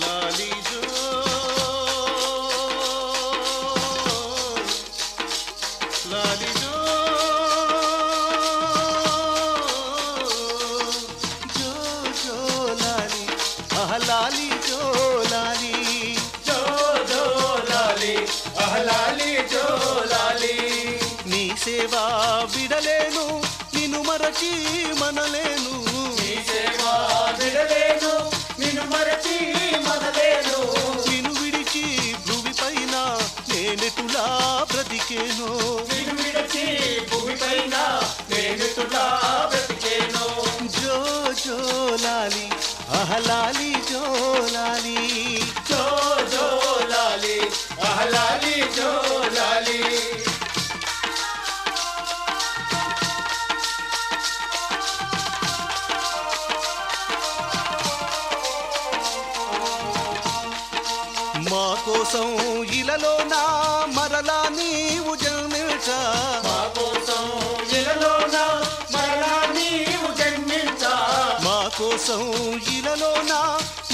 లాలి జో లాలి జో జో జో లాలి అహలాలి జో లాలి జో జో లాలి అహలాలి జో లాలి నీ సేవా విడలేను నిన్ను మరచి మనలేను నీ సేవా విడలేను నిన్ను మరచి మనలేను నిన్ను విడిచి భూమి పైన నేనెటులా బ్రతికేను నిన్ను విడచి భూమిపైన నేను తులా బ్రతికేను జో జో లాలి అహలాలి జో లాలి జో జో లాలి అహలాలి జో లాలి మా కోసం ఇలలోన మరలా నీవు జన్మించా మా కోసం ఇలలోన మరలా నీవు జన్మించా మా కోసం ఇలలోన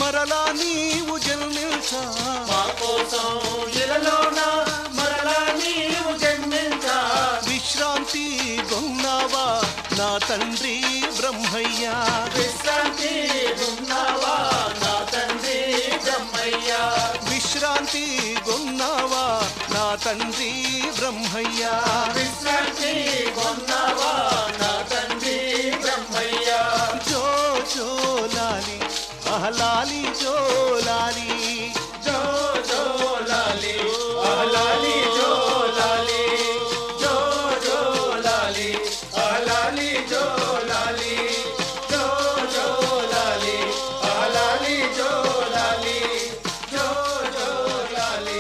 మరలా నీవు జన్మించా మా కోసం ఇలలోన మరలా నీవు జన్మించా విశ్రాంతి తండ్రి బ్రహ్మయ్య విశ్రాంతి పొందవా నా తండ్రి బ్రహ్మయ్య జో జో లాలి ఆహ్లాలి జో లాలి జో జో లాలి ఆలాలి జో లాలి జో జో లాలి ఆలాలి జో లాలి జో జో లాలి ఆలాలి జో లాలి జో జో లాలి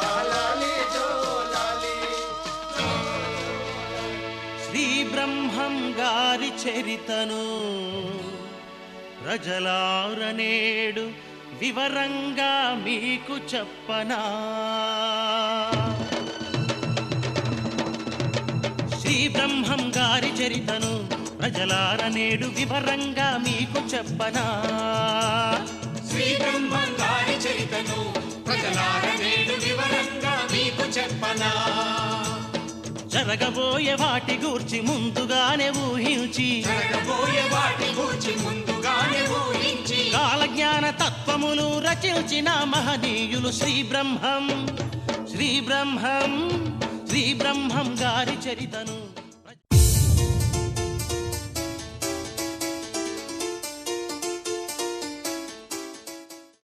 ఆలాలి జో లాలి శ్రీ బ్రహ్మం గారి చరితను ప్రజలారనేడు వివరంగా మీకు చెప్పనా శ్రీ బ్రహ్మం గారి చరితను ప్రజలారనేడు వివరంగా మీకు చెప్పనా శ్రీ బ్రహ్మం గారి చరితను ప్రజలార నేడు వివరంగా మీకు చెప్పనా జరగబోయే వాటి గూర్చి ముందుగానే ఊహించి జరగబోయే వాటి గూర్చి ముందుగానే ఊహించి కాలజ్ఞాన తత్వములు రచించిన మహనీయులు శ్రీ బ్రహ్మం గారి చరితను